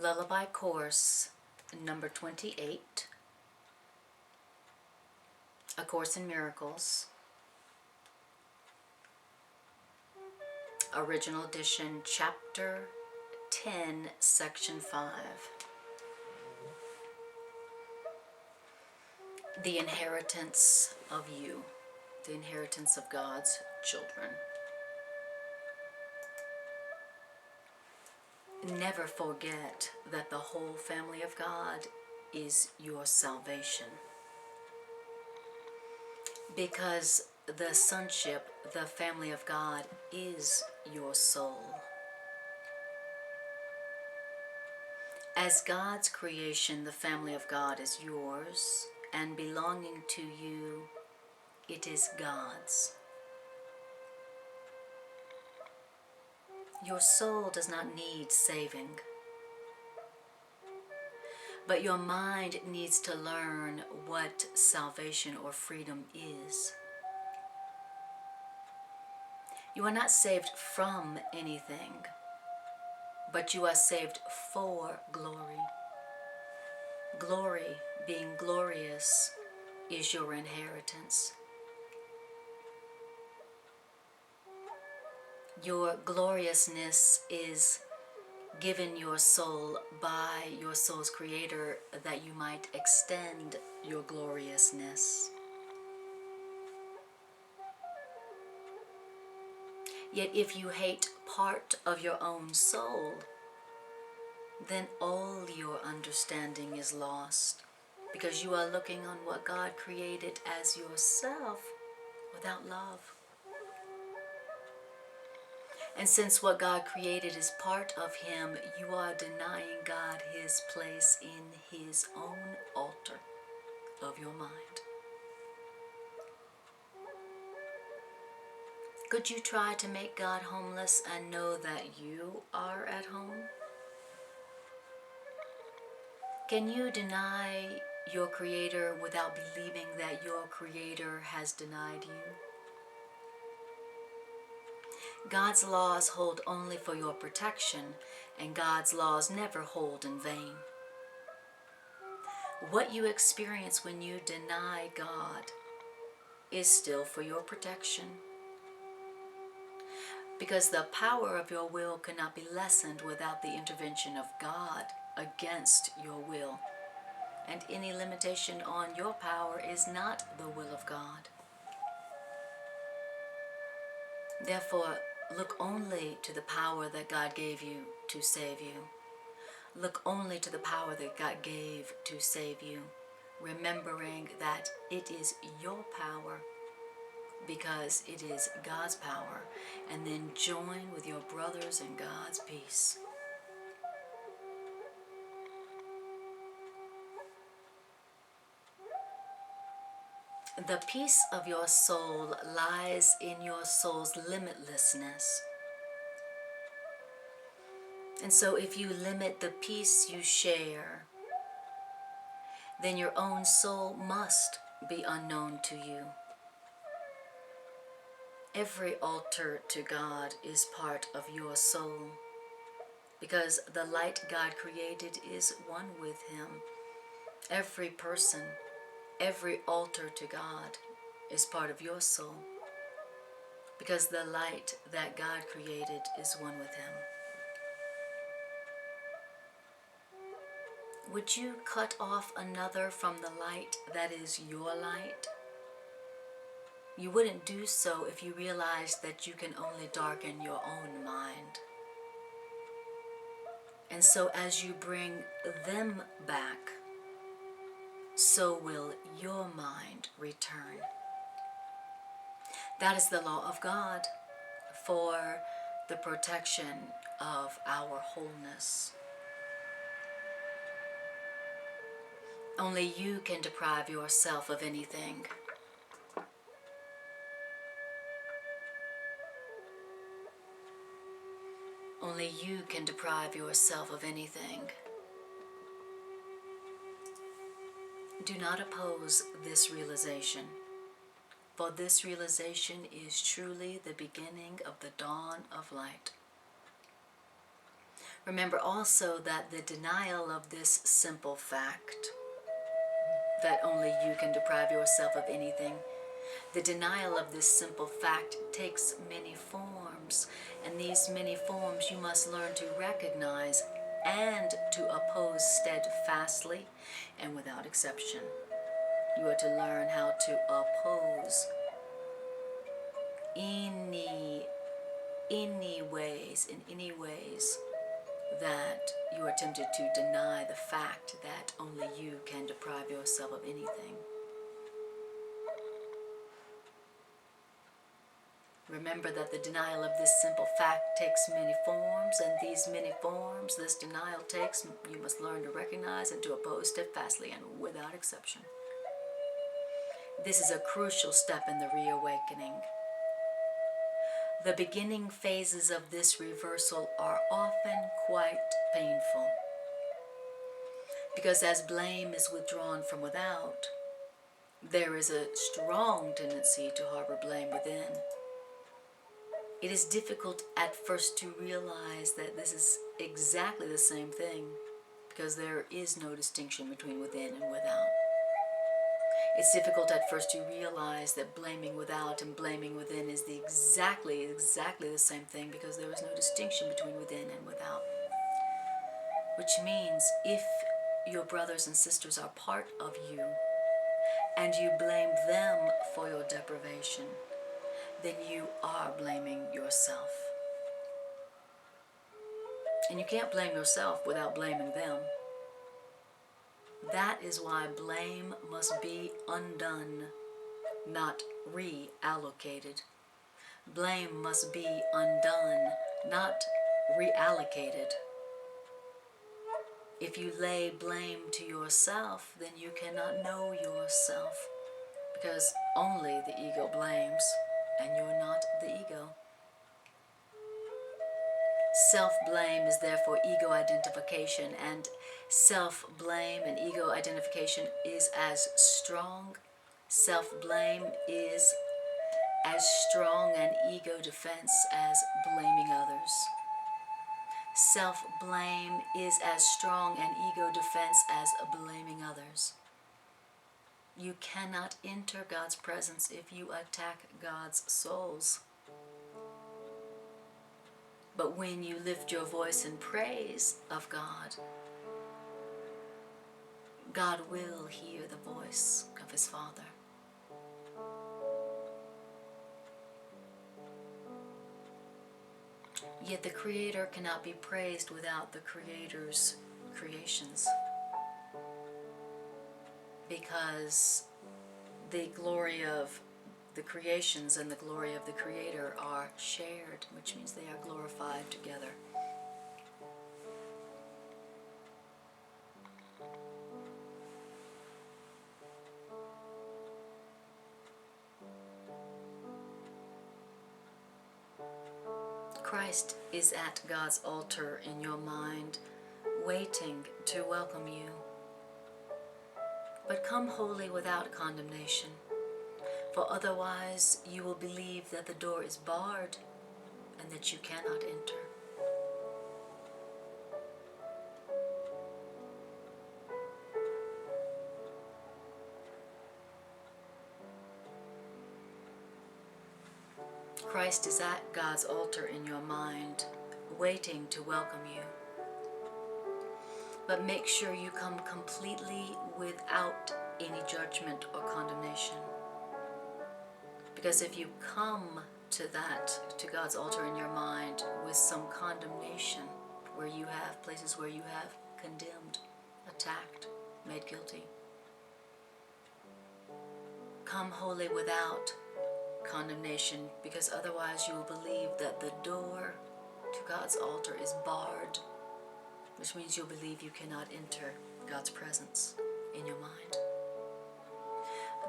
Lullaby Course number 28, A Course in Miracles, Original Edition, Chapter 10, Section 5. The inheritance of you, the inheritance of God's children. Never forget that the whole family of God is your salvation. Because the sonship, the family of God, is your soul. As God's creation, the family of God is yours, and belonging to you, it is God's. Your soul does not need saving, but your mind needs to learn what salvation or freedom is. You are not saved from anything, but you are saved for glory. Glory, being glorious, is your inheritance. Your gloriousness is given your soul by your soul's creator, that you might extend your gloriousness. Yet if you hate part of your own soul, then all your understanding is lost, because you are looking on what God created as yourself without love. And since what God created is part of Him, you are denying God His place in His own altar of your mind. Could you try to make God homeless and know that you are at home? Can you deny your Creator without believing that your Creator has denied you? God's laws hold only for your protection, and God's laws never hold in vain. What you experience when you deny God is still for your protection, because the power of your will cannot be lessened without the intervention of God against your will, and any limitation on your power is not the will of God. Therefore, look only to the power that God gave you to save you. Look only to the power that God gave to save you, remembering that it is your power because it is God's power, and then join with your brothers in God's peace. The peace of your soul lies in your soul's limitlessness. And so if you limit the peace you share, then your own soul must be unknown to you. Every altar to God is part of your soul, because the light God created is one with Him. Every person, every altar to God is part of your soul, because the light that God created is one with Him. Would you cut off another from the light that is your light? You wouldn't do so if you realized that you can only darken your own mind. And so as you bring them back, so will your mind return. That is the law of God for the protection of our wholeness. Only you can deprive yourself of anything. Only you can deprive yourself of anything. Do not oppose this realization, for this realization is truly the beginning of the dawn of light. Remember also that the denial of this simple fact, that only you can deprive yourself of anything, the denial of this simple fact takes many forms, and these many forms you must learn to recognize and to oppose steadfastly and without exception. You are to learn how to oppose in any ways that you are tempted to deny the fact that only you can deprive yourself of anything. Remember that the denial of this simple fact takes many forms, and these many forms this denial takes, you must learn to recognize and to oppose steadfastly and without exception. This is a crucial step in the reawakening. The beginning phases of this reversal are often quite painful, because as blame is withdrawn from without, there is a strong tendency to harbor blame within. It is difficult at first to realize that this is exactly the same thing, because there is no distinction between within and without. It's difficult at first to realize that blaming without and blaming within is exactly the same thing, because there is no distinction between within and without. Which means if your brothers and sisters are part of you and you blame them for your deprivation, then you are blaming yourself. And you can't blame yourself without blaming them. That is why blame must be undone, not reallocated. Blame must be undone, not reallocated. If you lay blame to yourself, then you cannot know yourself, because only the ego blames, and you're not the ego. Self-blame is therefore ego identification, and self-blame and ego identification is as strong. Self-blame is as strong an ego defense as blaming others. Self-blame is as strong an ego defense as blaming others. You cannot enter God's presence if you attack God's souls. But when you lift your voice in praise of God, God will hear the voice of His Father. Yet the Creator cannot be praised without the Creator's creations, because the glory of the creations and the glory of the Creator are shared, which means they are glorified together. Christ is at God's altar in your mind, waiting to welcome you. But come wholly without condemnation, for otherwise you will believe that the door is barred and that you cannot enter. Christ is at God's altar in your mind, waiting to welcome you. But make sure you come completely without any judgment or condemnation. Because if you come to God's altar in your mind with some condemnation, where you have places where you have condemned, attacked, made guilty, come wholly without condemnation, because otherwise you will believe that the door to God's altar is barred, which means you'll believe you cannot enter God's presence in your mind.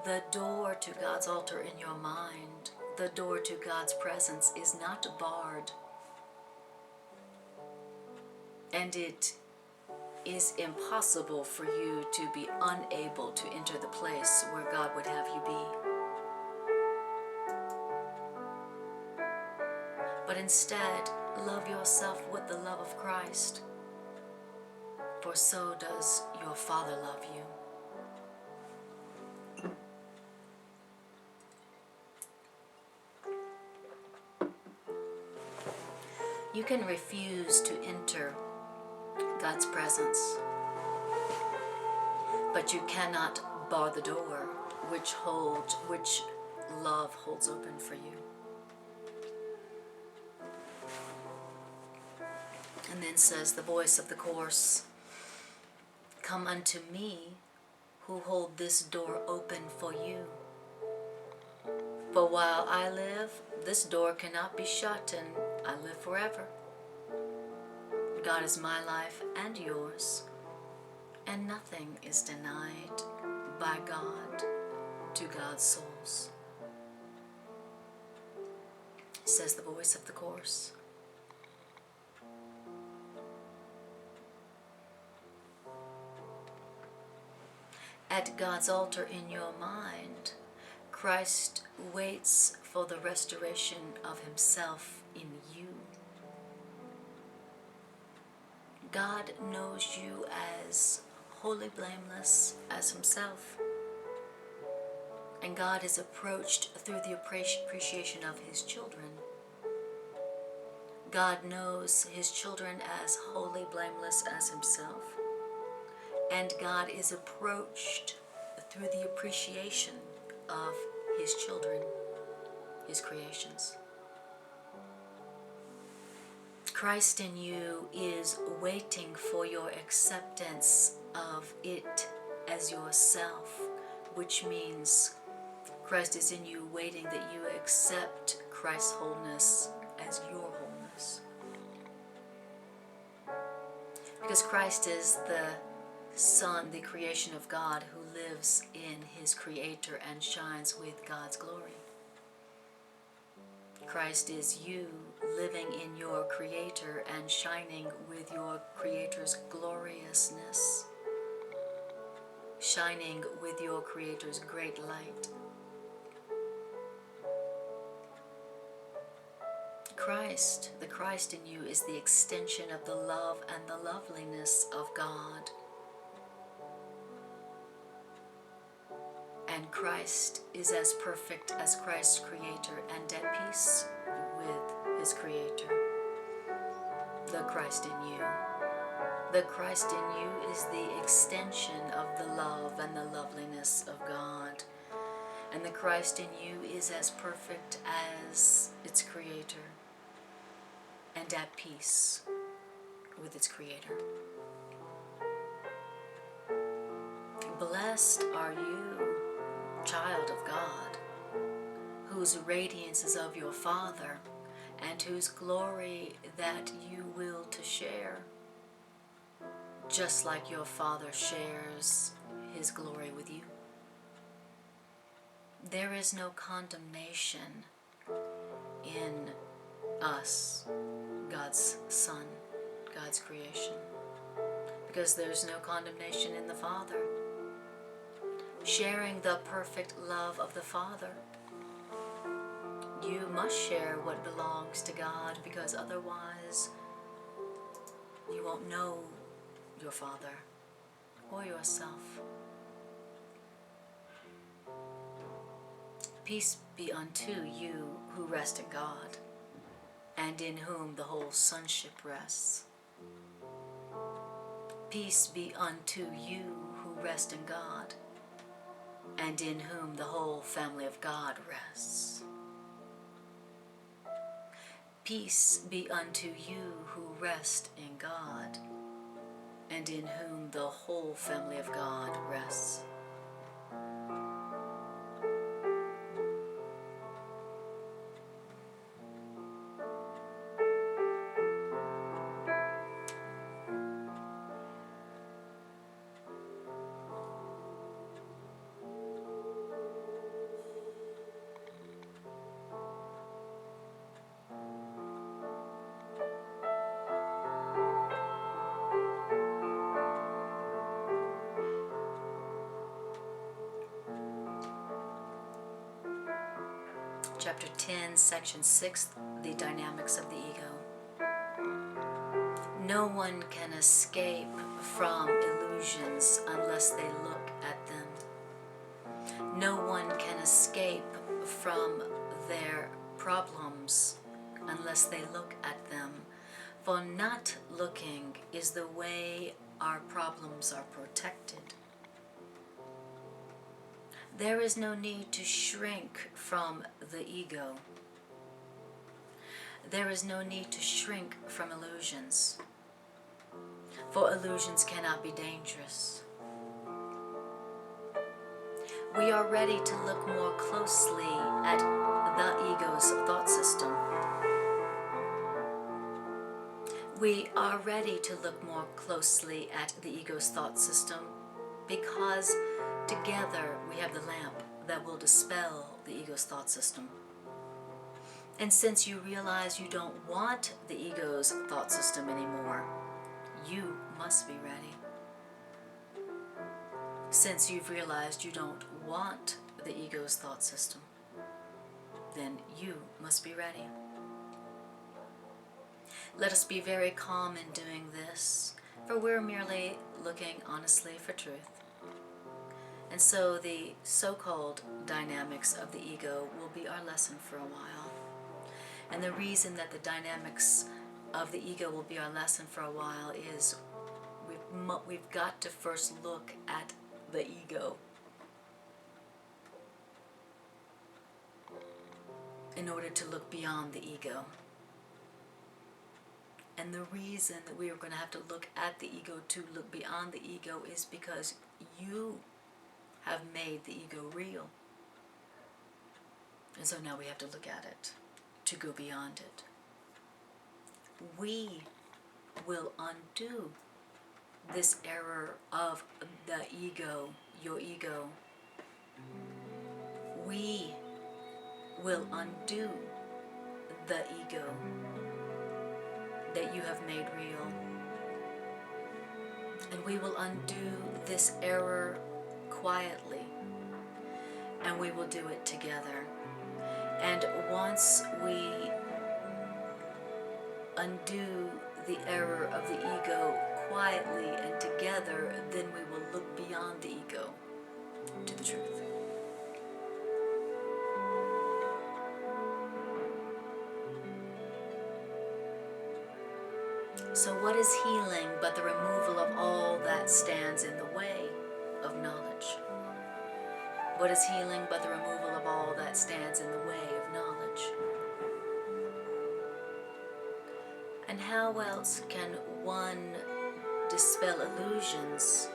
The door to God's altar in your mind, the door to God's presence is not barred, and it is impossible for you to be unable to enter the place where God would have you be. But instead, love yourself with the love of Christ. for so does your Father love you. You can refuse to enter God's presence, but you cannot bar the door which love holds open for you. And then says the voice of the course, "Come unto me, who hold this door open for you. For while I live, this door cannot be shut, and I live forever. God is my life and yours, and nothing is denied by God to God's souls," says the voice of the course. At God's altar in your mind, Christ waits for the restoration of himself in you. God knows you as wholly blameless as himself. And God is approached through the appreciation of his children. God knows his children as wholly blameless as himself. And God is approached through the appreciation of his children, his creations. Christ in you is waiting for your acceptance of it as yourself, which means Christ is in you waiting that you accept Christ's wholeness as your wholeness. Because Christ is the Son, the creation of God, who lives in his Creator and shines with God's glory. Christ is you living in your Creator and shining with your Creator's gloriousness, shining with your Creator's great light. Christ, the Christ in you, is the extension of the love and the loveliness of God. And Christ is as perfect as Christ's Creator and at peace with his Creator. The Christ in you. The Christ in you is the extension of the love and the loveliness of God. And the Christ in you is as perfect as its Creator and at peace with its Creator. Blessed are you, child of God, whose radiance is of your Father, and whose glory that you will to share, just like your Father shares his glory with you. There is no condemnation in us, God's Son, God's creation, because there's no condemnation in the Father. Sharing the perfect love of the Father, you must share what belongs to God, because otherwise you won't know your Father or yourself. Peace be unto you who rest in God, and in whom the whole sonship rests. Peace be unto you who rest in God, and in whom the whole family of God rests. Peace be unto you who rest in God, and in whom the whole family of God rests. Chapter 10, Section 6, The Dynamics of the Ego. No one can escape from illusions unless they look at them. No one can escape from their problems unless they look at them. For not looking is the way our problems are protected. There is no need to shrink from the ego. There is no need to shrink from illusions, for illusions cannot be dangerous. We are ready to look more closely at the ego's thought system. We are ready to look more closely at the ego's thought system because together we have the lamp that will dispel the ego's thought system. And since you realize you don't want the ego's thought system anymore, you must be ready. Since you've realized you don't want the ego's thought system, then you must be ready. Let us be very calm in doing this, for we're merely looking honestly for truth. And so the so-called dynamics of the ego will be our lesson for a while. And the reason that the dynamics of the ego will be our lesson for a while is we've got to first look at the ego in order to look beyond the ego. And the reason that we are going to have to look at the ego to look beyond the ego is because you have made the ego real. And so now we have to look at it to go beyond it. We will undo this error of the ego, your ego. We will undo the ego that you have made real. And we will undo this error quietly, and we will do it together. And once we undo the error of the ego quietly and together, then we will look beyond the ego to the truth. So what is healing but the removal of all that stands in the way of knowledge? What is healing but the removal of all that stands in the way of knowledge? And how else can one dispel illusions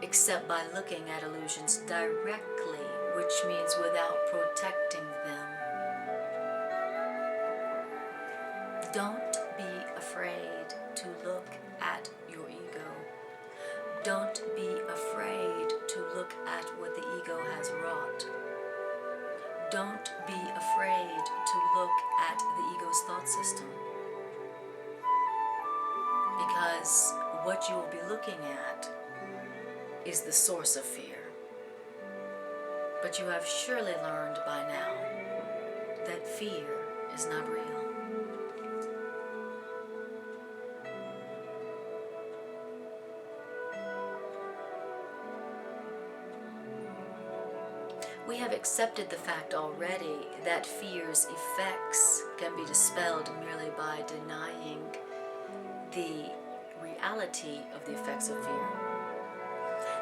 except by looking at illusions directly, which means without protecting them? Don't be afraid to look at your ego. Don't be afraid to look at what the ego has wrought. Don't be afraid to look at the ego's thought system. Because what you will be looking at is the source of fear. But you have surely learned by now that fear is not real. We have accepted the fact already that fear's effects can be dispelled merely by denying the reality of the effects of fear.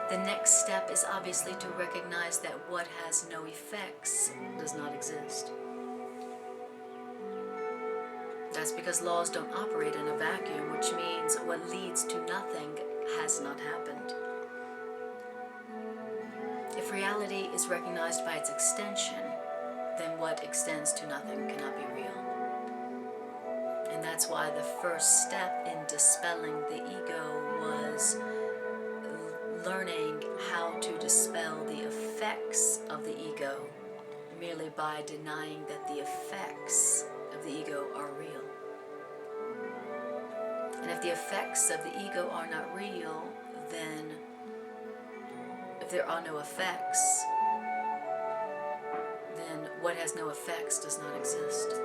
The next step is obviously to recognize that what has no effects does not exist. That's because laws don't operate in a vacuum, which means what leads to nothing has not happened. If reality is recognized by its extension, then what extends to nothing cannot be real. And that's why the first step in dispelling the ego was learning how to dispel the effects of the ego merely by denying that the effects of the ego are real. And if the effects of the ego are not real, then if there are no effects, then what has no effects does not exist.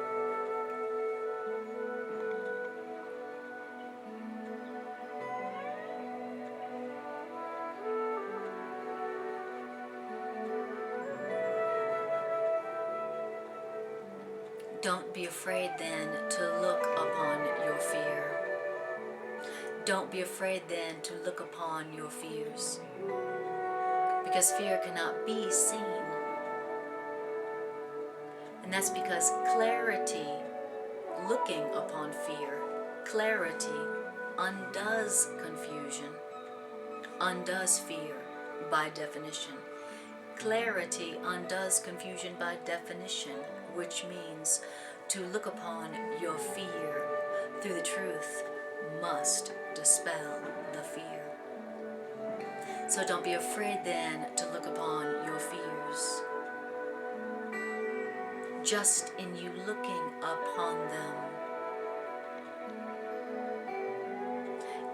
Don't be afraid then to look upon your fear. Don't be afraid then to look upon your fears, because fear cannot be seen. And that's because clarity, looking upon fear, clarity undoes confusion, undoes fear by definition. Clarity undoes confusion by definition, which means to look upon your fear through the truth must dispel the fear. So don't be afraid then to look upon your fears. Just in you looking upon them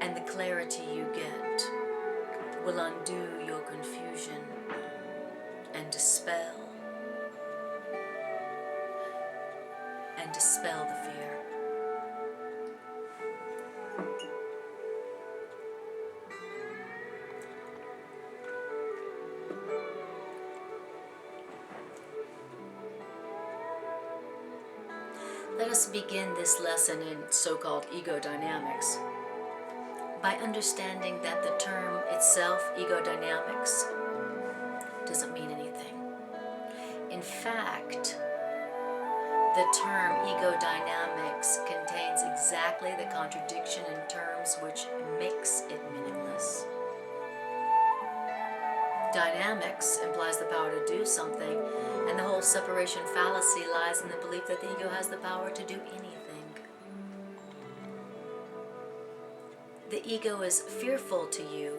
and the clarity you get will undo your confusion and dispel the fear. Let us begin this lesson in so-called ego dynamics by understanding that the term itself, ego dynamics, doesn't mean anything. In fact, the term ego dynamics contains exactly the contradiction in terms which makes it meaningless. Dynamics implies the power to do something, and the whole separation fallacy lies in the belief that the ego has the power to do anything. The ego is fearful to you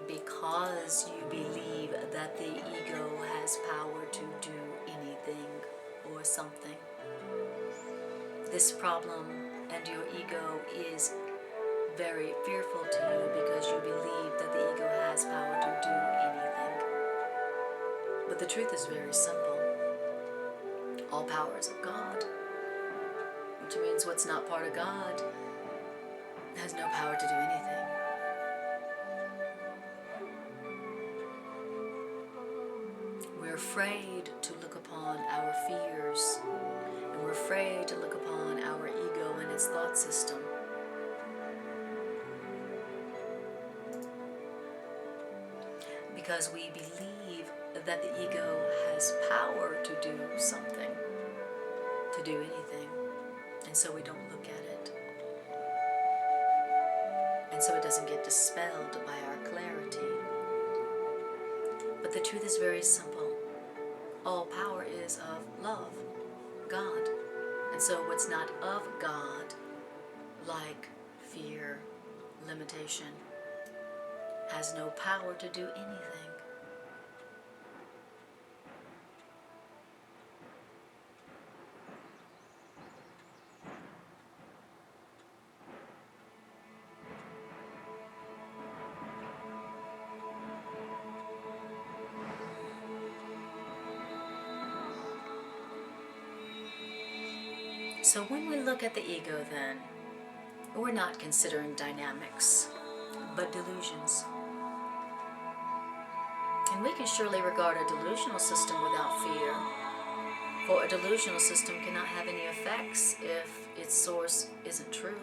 because you believe that the ego has power to do anything or something. This problem and your ego is very fearful to you because you believe that the ego has power to do anything. But the truth is very simple. All power is of God, which means what's not part of God has no power to do anything. We're afraid to look upon our fears, and we're afraid to look upon our ego and its thought system. Because we believe that the ego has power to do something, to do anything, and so we don't look at it. And so it doesn't get dispelled by our clarity. But the truth is very simple. All power is of love, God. And so what's not of God, like fear, limitation, has no power to do anything. So when we look at the ego then, we're not considering dynamics, but delusions. And we can surely regard a delusional system without fear, for a delusional system cannot have any effects if its source isn't true.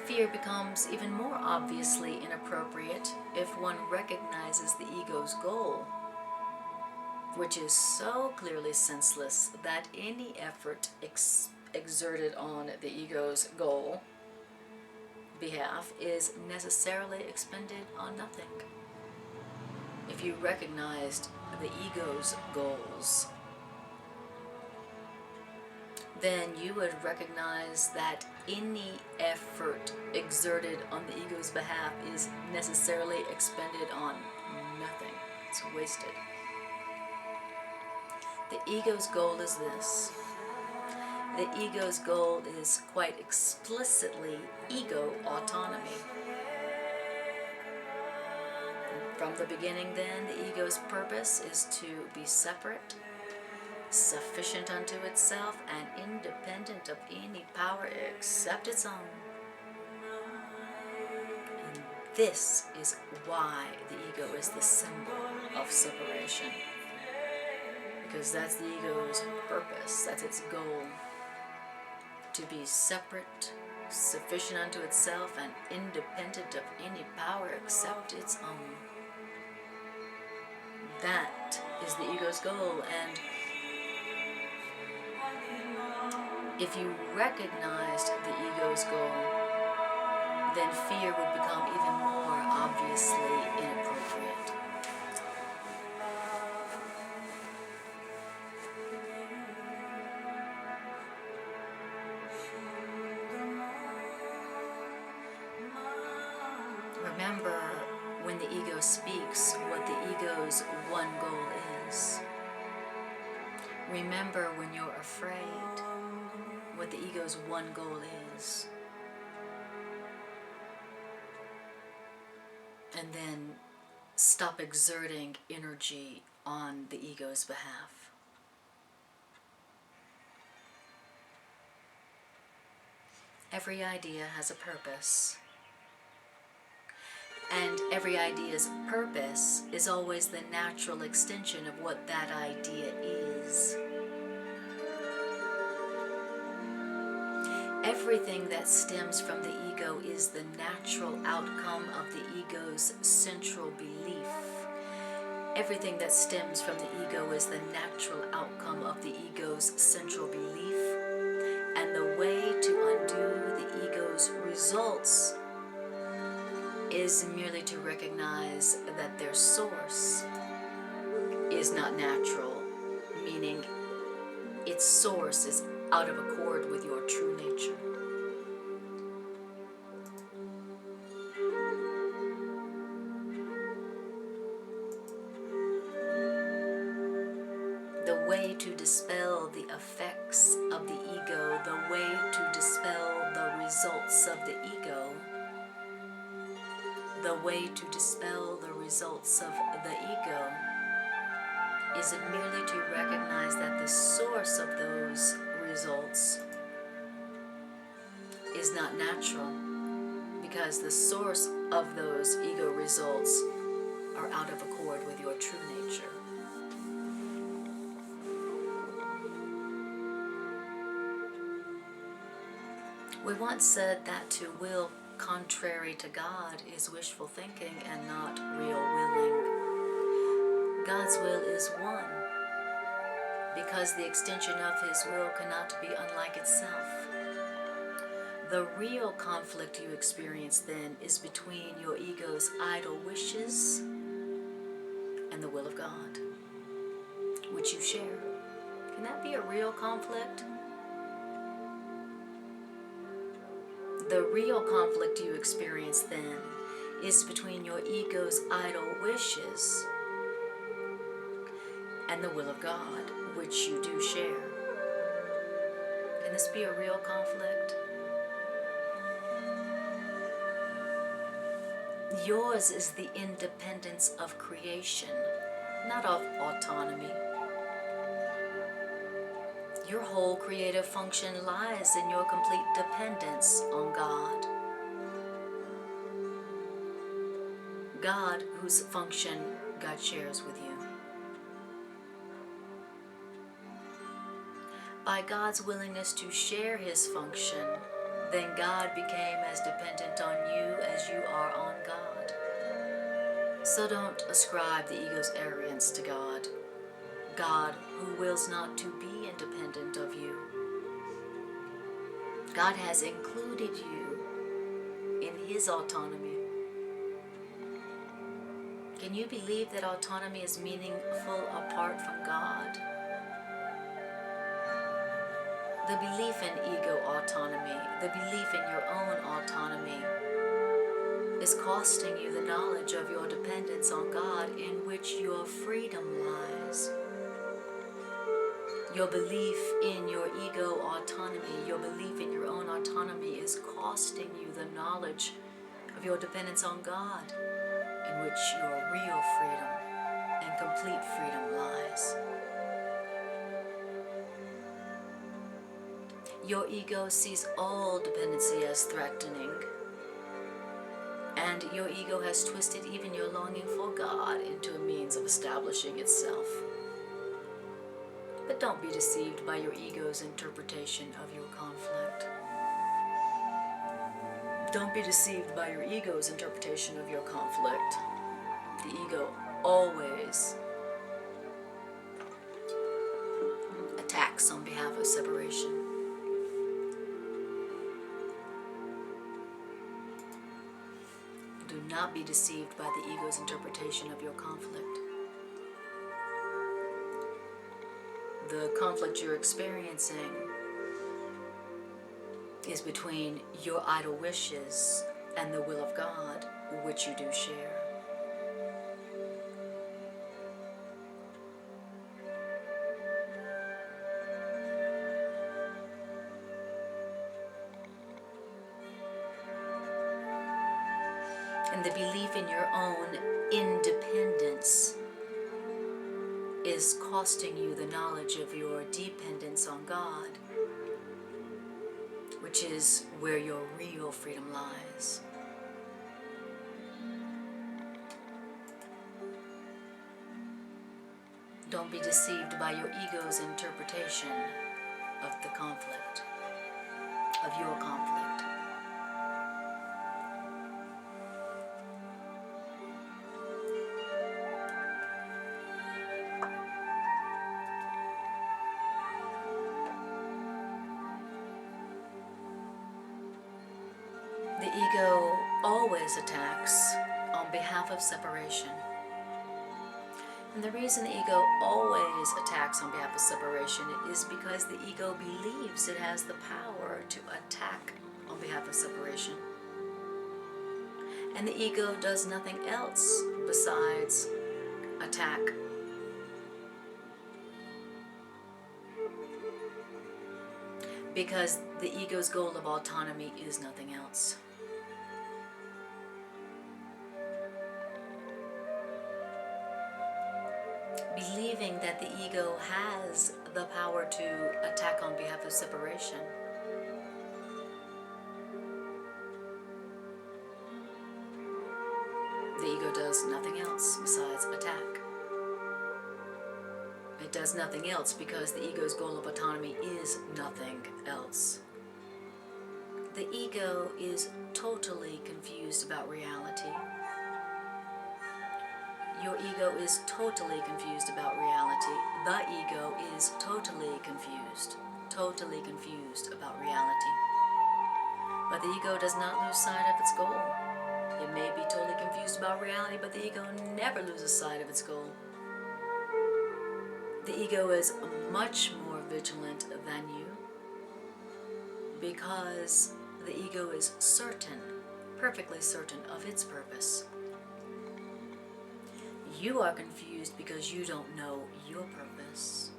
Fear becomes even more obviously inappropriate if one recognizes the ego's goal, which is so clearly senseless that any effort exerted on the ego's goal behalf is necessarily expended on nothing. If you recognized the ego's goals, then you would recognize that any effort exerted on the ego's behalf is necessarily expended on nothing. It's wasted. The ego's goal is this. The ego's goal is quite explicitly ego autonomy. From the beginning then, the ego's purpose is to be separate, sufficient unto itself, and independent of any power except its own. And this is why the ego is the symbol of separation. because that's the ego's purpose, that's its goal. To be separate, sufficient unto itself, and independent of any power except its own. That is the ego's goal, and if you recognized the ego's goal, then fear would become even more obviously inappropriate. Remember when the ego speaks what the ego's one goal is. Remember when you're afraid what the ego's one goal is. And then stop exerting energy on the ego's behalf. Every idea has a purpose. And every idea's purpose is always the natural extension of what that idea is. Everything that stems from the ego is the natural outcome of the ego's central belief. Everything that stems from the ego is the natural outcome of the ego's central belief. And the way to undo the ego's results is merely to recognize that their source is not natural, meaning its source is out of accord with your true nature. The way to dispel the effects of the ego, the way to dispel the results of the ego, the way to dispel the results of the ego is merely to recognize that the source of those results is not natural, because the source of those ego results are out of accord with your true nature. We once said that to will contrary to God is wishful thinking and not real willing. God's will is one, because the extension of His will cannot be unlike itself. The real conflict you experience then is between your ego's idle wishes and the will of God, which you share. Can that be a real conflict? The real conflict you experience then is between your ego's idle wishes and the will of God, which you do share. Can this be a real conflict? Yours is the independence of creation, not of autonomy. Your whole creative function lies in your complete dependence on God. God, whose function God shares with you. By God's willingness to share His function, then God became as dependent on you as you are on God. So don't ascribe the ego's arrogance to God, God who wills not to be independent of you. God has included you in His autonomy. Can you believe that autonomy is meaningful apart from God? The belief in ego autonomy, the belief in your own autonomy, is costing you the knowledge of your dependence on God, in which your freedom lies. Your belief in your ego autonomy, your belief in your own autonomy is costing you the knowledge of your dependence on God, in which your real freedom and complete freedom lies. Your ego sees all dependency as threatening, and your ego has twisted even your longing for God into a means of establishing itself. Don't be deceived by your ego's interpretation of your conflict. Don't be deceived by your ego's interpretation of your conflict. The ego always attacks on behalf of separation. Do not be deceived by the ego's interpretation of your conflict. The conflict you're experiencing is between your idle wishes and the will of God, which you do share. And the belief in your own independence is costing you the knowledge of your dependence on God, which is where your real freedom lies. Don't be deceived by your ego's interpretation of the conflict, of your conflict. The ego always attacks on behalf of separation. And the reason the ego always attacks on behalf of separation is because the ego believes it has the power to attack on behalf of separation. And the ego does nothing else besides attack. Because the ego's goal of autonomy is nothing else. Believing that the ego has the power to attack on behalf of separation the ego does nothing else besides attack. It does nothing else because the ego's goal of autonomy is nothing else. The ego is totally confused about reality. Your ego is totally confused about reality. The ego is totally confused about reality. But the ego does not lose sight of its goal. It may be totally confused about reality, but the ego never loses sight of its goal. The ego is much more vigilant than you because the ego is certain, perfectly certain of its purpose. You are confused because you don't know your purpose.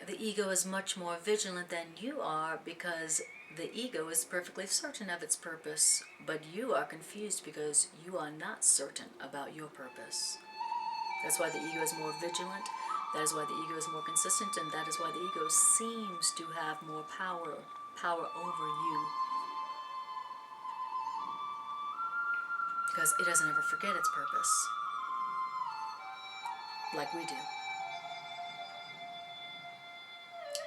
The ego is much more vigilant than you are because the ego is perfectly certain of its purpose, but you are confused because you are not certain about your purpose. That's why the ego is more vigilant, that is why the ego is more consistent, and that is why the ego seems to have more power over you. Because it doesn't ever forget its purpose, like we do.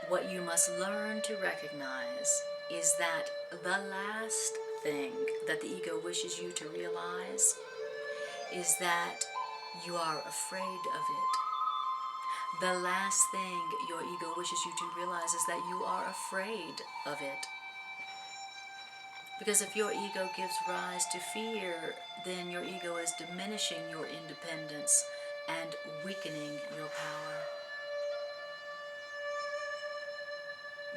What you must learn to recognize is that the last thing that the ego wishes you to realize is that you are afraid of it. The last thing your ego wishes you to realize is that you are afraid of it. Because if your ego gives rise to fear, then your ego is diminishing your independence and weakening your power.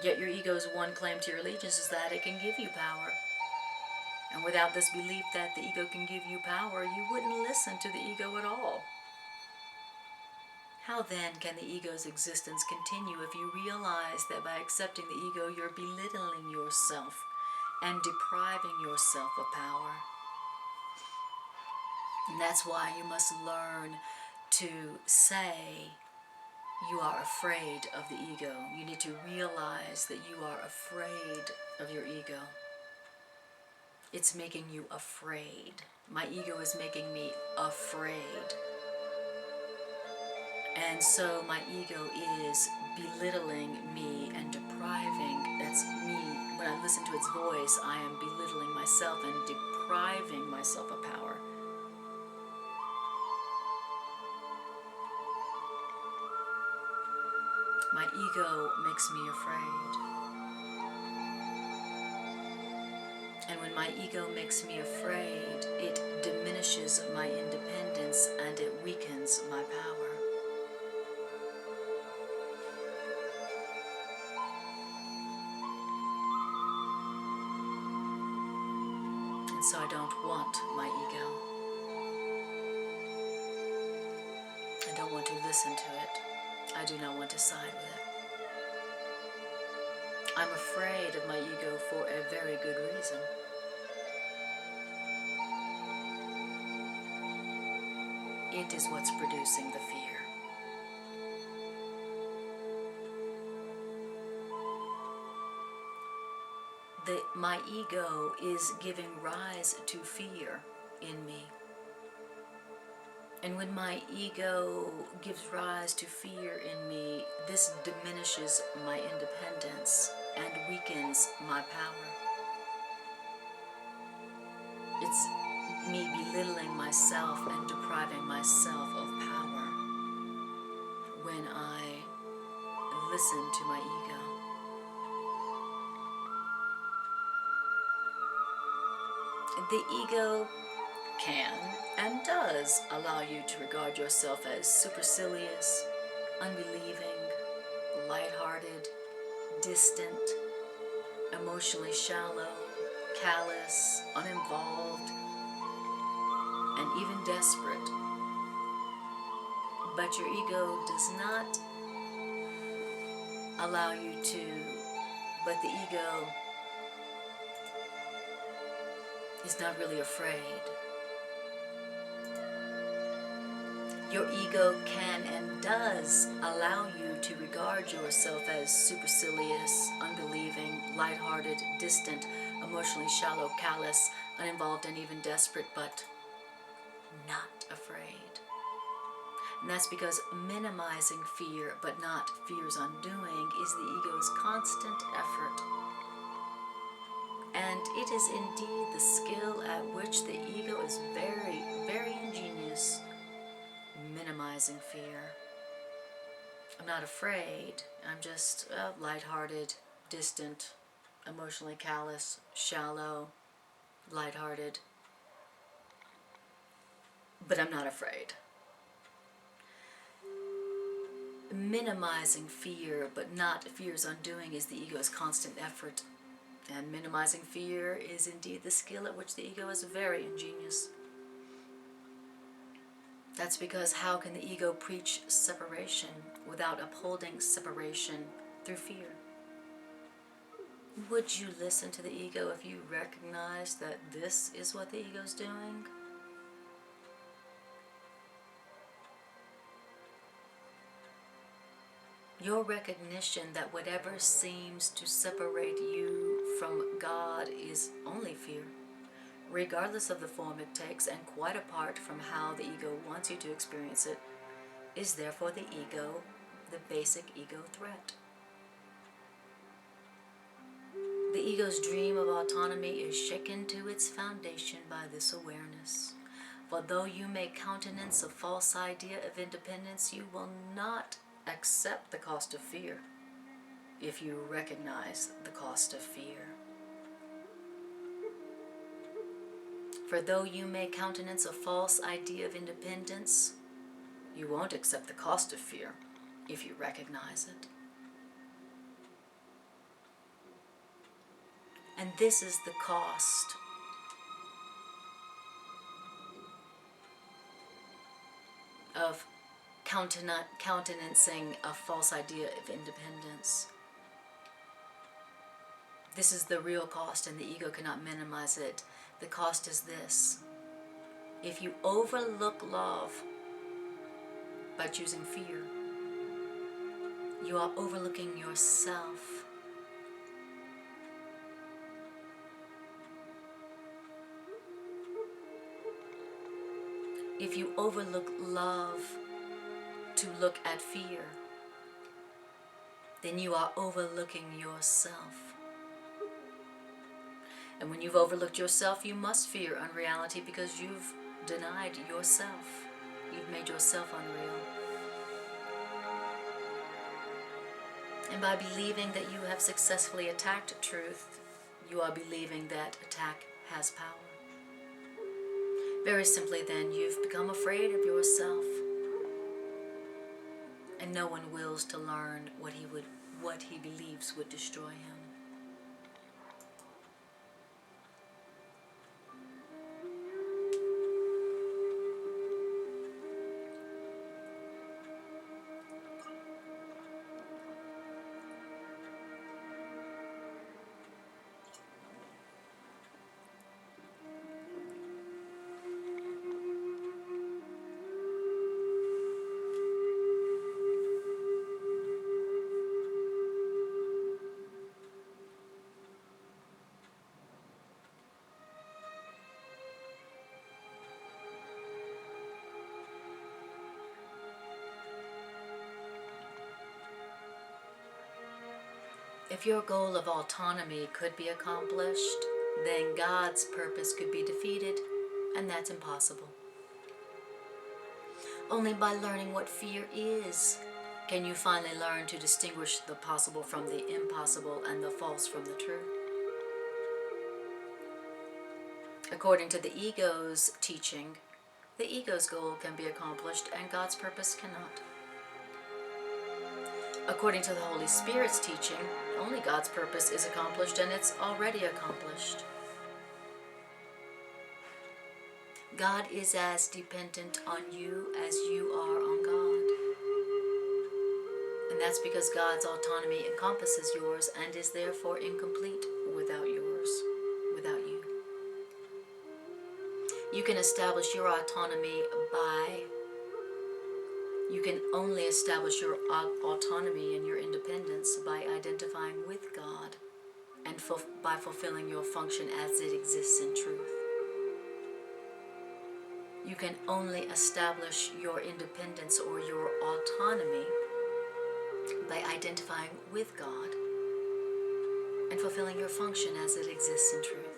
Yet your ego's one claim to your allegiance is that it can give you power. And without this belief that the ego can give you power, you wouldn't listen to the ego at all. How then can the ego's existence continue if you realize that by accepting the ego, you're belittling yourself and depriving yourself of power? And that's why you must learn to say you are afraid of the ego. You need to realize that you are afraid of your ego. It's making you afraid. My ego is making me afraid. And so my ego is belittling me and depriving. That's me. When I listen to its voice, I am belittling myself and depriving myself of power. My ego makes me afraid. And when my ego makes me afraid, it diminishes my independence and it weakens my power. And so I don't want my ego. I don't want to listen to it. I do not want to side with it. I'm afraid of my ego for a very good reason. It is what's producing the fear. My ego is giving rise to fear in me. And when my ego gives rise to fear in me, this diminishes my independence and weakens my power. It's me belittling myself and depriving myself of power when I listen to my ego. The ego can and does allow you to regard yourself as supercilious, unbelieving, lighthearted, distant, emotionally shallow, callous, uninvolved, and even desperate. But your ego does not allow you to, but the ego is not really afraid. Your ego can and does allow you to regard yourself as supercilious, unbelieving, lighthearted, distant, emotionally shallow, callous, uninvolved, and even desperate, but not afraid. And that's because minimizing fear, but not fear's undoing, is the ego's constant effort. And it is indeed the skill at which the ego is very, very ingenious, minimizing fear. I'm not afraid, I'm just lighthearted, distant, emotionally callous, shallow, lighthearted. But I'm not afraid. Minimizing fear, but not fear's undoing, is the ego's constant effort. And minimizing fear is indeed the skill at which the ego is very ingenious. That's because how can the ego preach separation without upholding separation through fear? Would you listen to the ego if you recognize that this is what the ego's doing? Your recognition that whatever seems to separate you from God is only fear, regardless of the form it takes and quite apart from how the ego wants you to experience it, is therefore the ego, the basic ego threat. The ego's dream of autonomy is shaken to its foundation by this awareness. For though you may countenance a false idea of independence, you will not accept the cost of fear if you recognize the cost of fear. For though you may countenance a false idea of independence, you won't accept the cost of fear if you recognize it. And this is the cost of countenancing a false idea of independence. This is the real cost, and the ego cannot minimize it. The cost is this: if you overlook love by choosing fear, You are overlooking yourself. If you overlook love to look at fear, then you are overlooking yourself. And when you've overlooked yourself, you must fear unreality because you've denied yourself. You've made yourself unreal. And by believing that you have successfully attacked truth, you are believing that attack has power. Very simply then, you've become afraid of yourself. And no one wills to learn what he believes would destroy him. If your goal of autonomy could be accomplished, then God's purpose could be defeated, and that's impossible. Only by learning what fear is can you finally learn to distinguish the possible from the impossible and the false from the true. According to the ego's teaching, the ego's goal can be accomplished and God's purpose cannot. According to the Holy Spirit's teaching, only God's purpose is accomplished and it's already accomplished. God is as dependent on you as you are on God. And that's because God's autonomy encompasses yours and is therefore incomplete without yours, without you. You can establish your autonomy You can only establish your autonomy and your independence by identifying with God and by fulfilling your function as it exists in truth. You can only establish your independence or your autonomy by identifying with God and fulfilling your function as it exists in truth.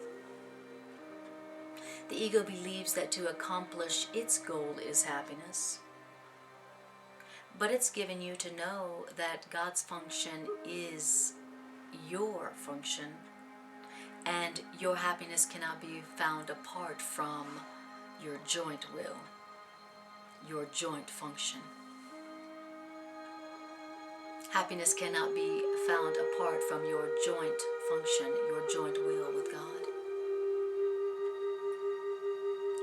The ego believes that to accomplish its goal is happiness. But it's given you to know that God's function is your function, and your happiness cannot be found apart from your joint will, your joint function. Happiness cannot be found apart from your joint function, your joint will with God.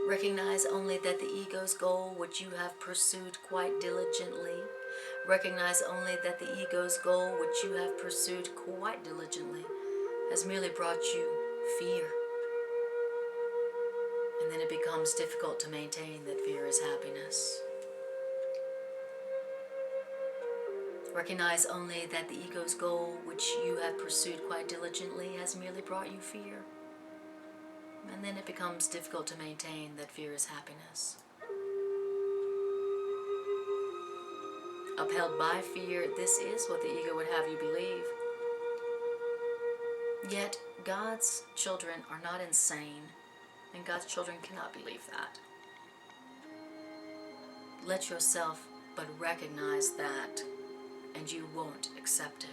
Recognize only that the ego's goal, which you have pursued quite diligently, recognize only that the ego's goal, which you have pursued quite diligently, has merely brought you fear. And then it becomes difficult to maintain that fear is happiness. Recognize only that the ego's goal, which you have pursued quite diligently, has merely brought you fear. And then it becomes difficult to maintain that fear is happiness. Upheld by fear, this is what the ego would have you believe. Yet, God's children are not insane, and God's children cannot believe that. Let yourself but recognize that, and you won't accept it.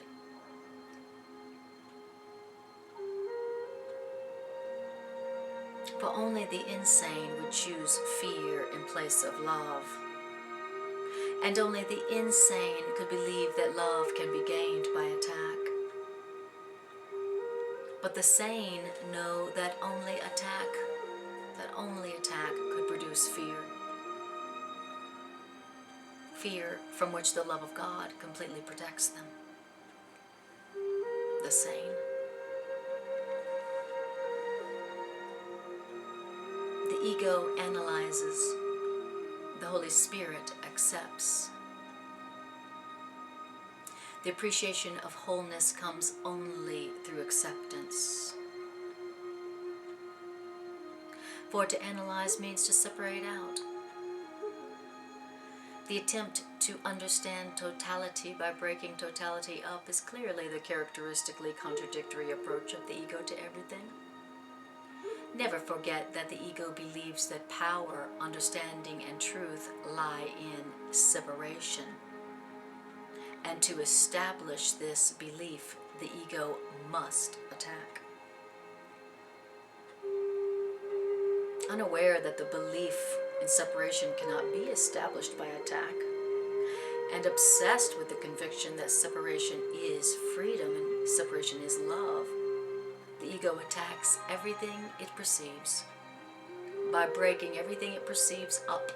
For only the insane would choose fear in place of love. And only the insane could believe that love can be gained by attack. But the sane know that only attack could produce fear. Fear from which the love of God completely protects them. The sane. The ego analyzes, the Holy Spirit accepts. The appreciation of wholeness comes only through acceptance. For to analyze means to separate out. The attempt to understand totality by breaking totality up is clearly the characteristically contradictory approach of the ego to everything. Never forget that the ego believes that power, understanding, and truth lie in separation. And to establish this belief, the ego must attack. Unaware that the belief in separation cannot be established by attack, and obsessed with the conviction that separation is freedom and separation is love, the ego attacks everything it perceives by breaking everything it perceives up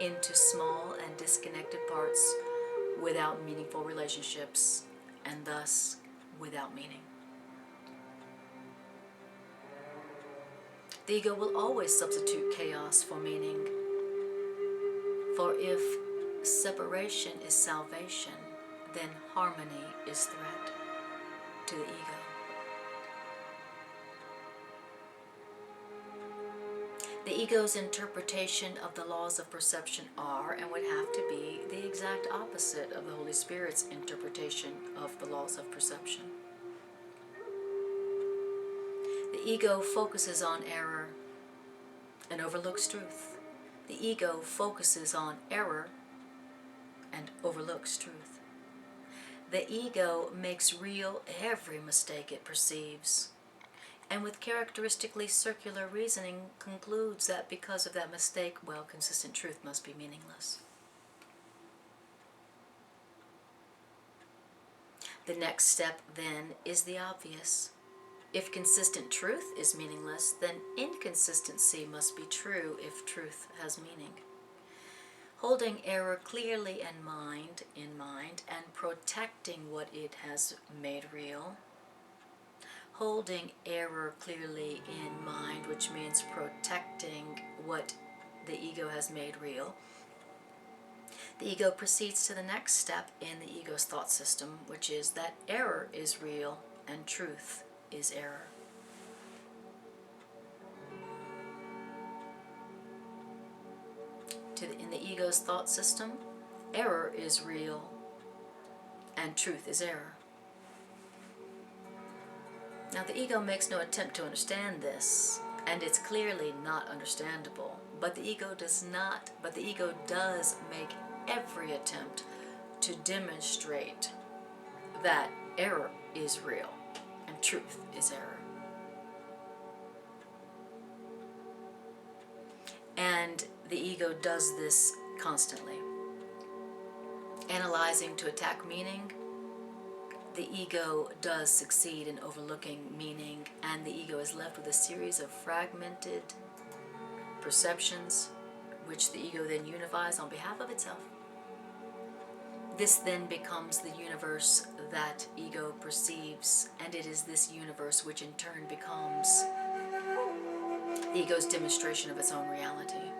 into small and disconnected parts without meaningful relationships, and thus without meaning. The ego will always substitute chaos for meaning. For if separation is salvation, then harmony is threat to the ego. The ego's interpretation of the laws of perception are and would have to be the exact opposite of the Holy Spirit's interpretation of the laws of perception. The ego focuses on error and overlooks truth. The ego focuses on error and overlooks truth. The ego makes real every mistake it perceives, and with characteristically circular reasoning concludes that because of that mistake, consistent truth must be meaningless. The next step, then, is the obvious. If consistent truth is meaningless, then inconsistency must be true if truth has meaning. Holding error clearly in mind, and protecting what it has made real. Holding error clearly in mind, which means protecting what the ego has made real. The ego proceeds to the next step in the ego's thought system, which is that error is real and truth is error. In the ego's thought system, error is real and truth is error. Now the ego makes no attempt to understand this, and it's clearly not understandable, but the ego does make every attempt to demonstrate that error is real and truth is error. And the ego does this constantly. Analyzing to attack meaning, the ego does succeed in overlooking meaning, and the ego is left with a series of fragmented perceptions, which the ego then unifies on behalf of itself. This then becomes the universe that ego perceives, and it is this universe which in turn becomes the ego's demonstration of its own reality.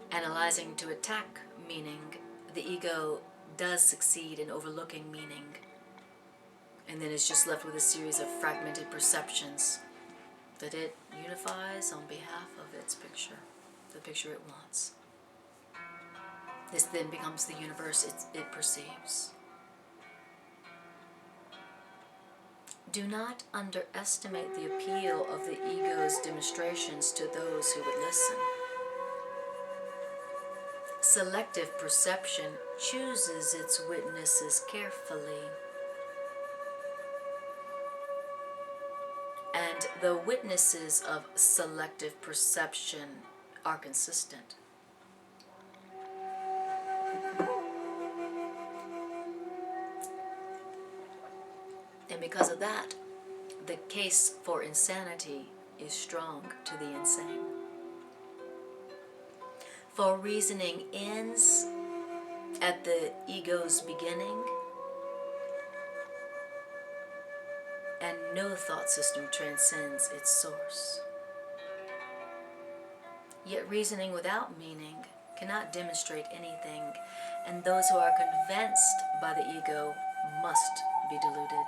Analyzing to attack meaning, the ego does succeed in overlooking meaning, and then is just left with a series of fragmented perceptions that it unifies on behalf of its picture, the picture it wants. This then becomes the universe it perceives. Do not underestimate the appeal of the ego's demonstrations to those who would listen. Selective perception chooses its witnesses carefully, and the witnesses of selective perception are consistent. And because of that, the case for insanity is strong to the insane. For reasoning ends at the ego's beginning, and no thought system transcends its source. Yet reasoning without meaning cannot demonstrate anything, and those who are convinced by the ego must be deluded.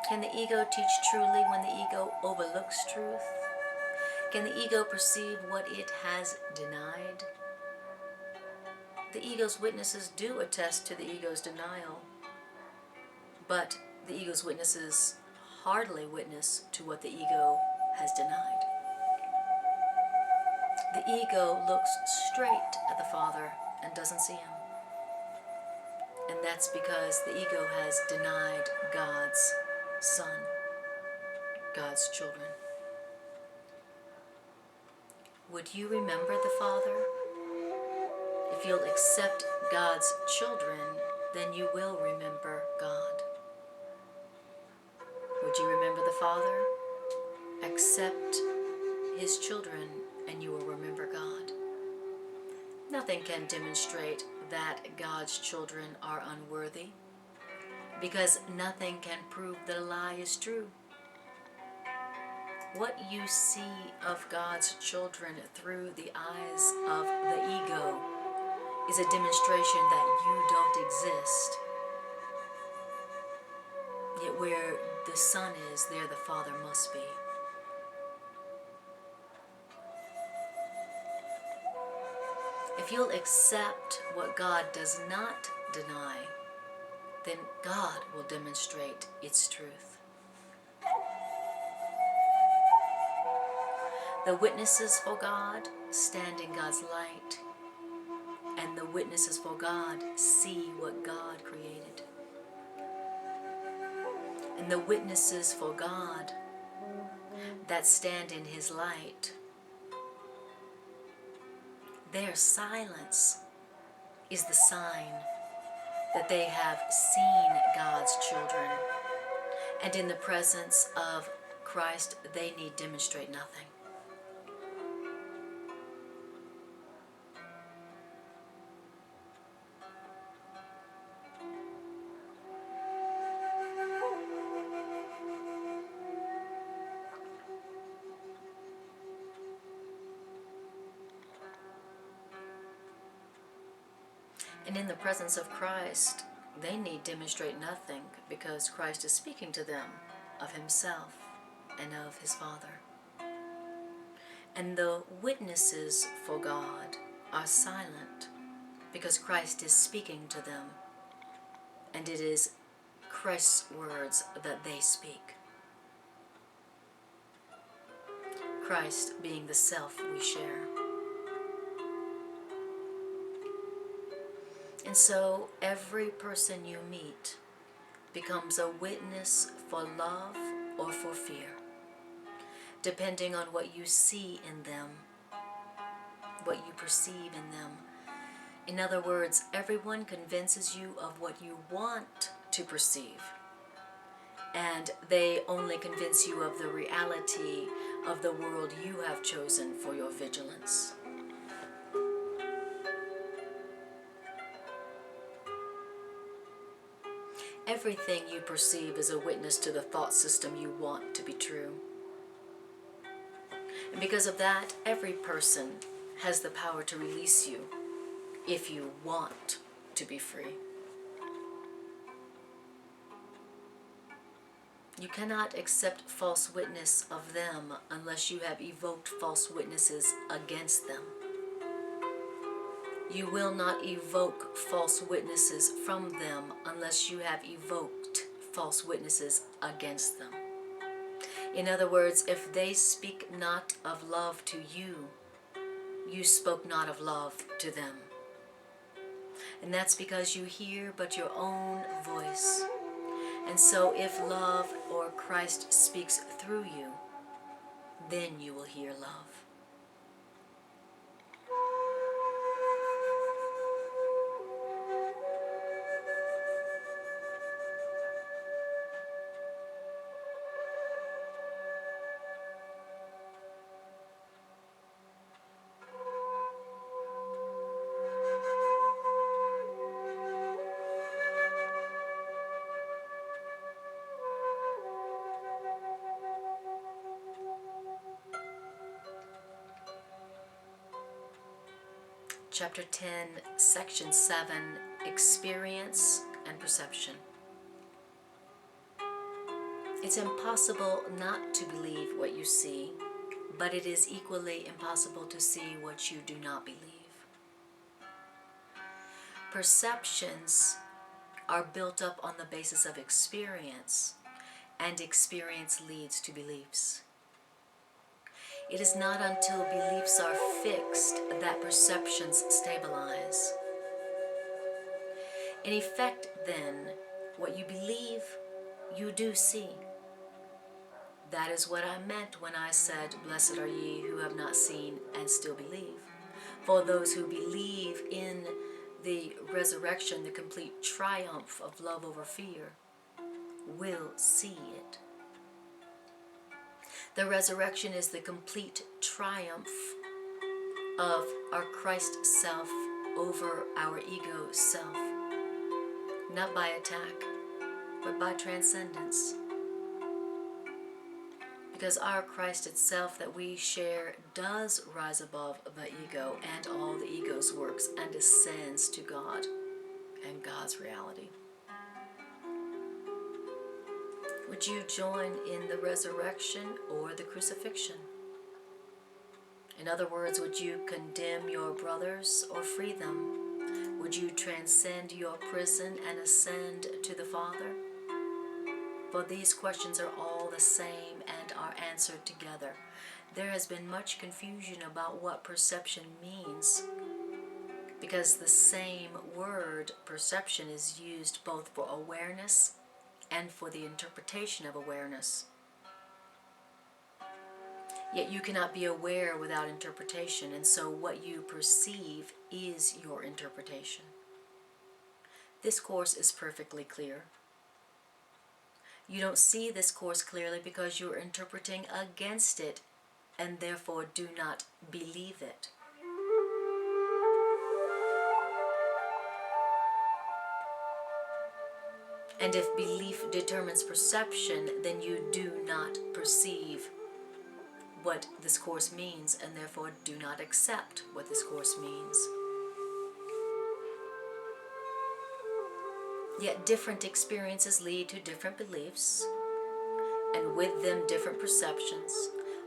Can the ego teach truly when the ego overlooks truth? Can the ego perceive what it has denied? The ego's witnesses do attest to the ego's denial, but the ego's witnesses hardly witness to what the ego has denied. The ego looks straight at the Father and doesn't see him. And that's because the ego has denied God's Son, God's children. Would you remember the Father? If you'll accept God's children, then you will remember God. Would you remember the Father? Accept His children, and you will remember God. Nothing can demonstrate that God's children are unworthy, because nothing can prove that a lie is true. What you see of God's children through the eyes of the ego is a demonstration that you don't exist. Yet where the Son is, there the Father must be. If you'll accept what God does not deny, then God will demonstrate its truth. The witnesses for God stand in God's light, and the witnesses for God see what God created. And the witnesses for God that stand in His light, their silence is the sign that they have seen God's children. And in the presence of Christ, they need demonstrate nothing. And in the presence of Christ, they need demonstrate nothing, because Christ is speaking to them of Himself and of His Father. And the witnesses for God are silent, because Christ is speaking to them, and it is Christ's words that they speak. Christ being the self we share. And so every person you meet becomes a witness for love or for fear, depending on what you see in them, what you perceive in them. In other words, everyone convinces you of what you want to perceive, and they only convince you of the reality of the world you have chosen for your vigilance. Everything you perceive is a witness to the thought system you want to be true. And because of that, every person has the power to release you if you want to be free. You cannot accept false witness of them unless you have evoked false witnesses against them. You will not evoke false witnesses from them unless you have evoked false witnesses against them. In other words, if they speak not of love to you, you spoke not of love to them. And that's because you hear but your own voice. And so if love or Christ speaks through you, then you will hear love. Chapter 10, Section 7, Experience and Perception. It's impossible not to believe what you see, but it is equally impossible to see what you do not believe. Perceptions are built up on the basis of experience, and experience leads to beliefs. It is not until beliefs are fixed that perceptions stabilize. In effect, then, what you believe, you do see. That is what I meant when I said, "Blessed are ye who have not seen and still believe." For those who believe in the resurrection, the complete triumph of love over fear, will see it. The resurrection is the complete triumph of our Christ self over our ego self, not by attack, but by transcendence. Because our Christ itself that we share does rise above the ego and all the ego's works and ascends to God and God's reality. Would you join in the resurrection or the crucifixion? In other words, would you condemn your brothers or free them? Would you transcend your prison and ascend to the Father? For these questions are all the same and are answered together. There has been much confusion about what perception means, because the same word perception is used both for awareness and for the interpretation of awareness. Yet you cannot be aware without interpretation, and so what you perceive is your interpretation. This course is perfectly clear. You don't see this course clearly because you are interpreting against it and therefore do not believe it. And if belief determines perception, then you do not perceive what this course means and therefore do not accept what this course means. Yet different experiences lead to different beliefs, and with them different perceptions,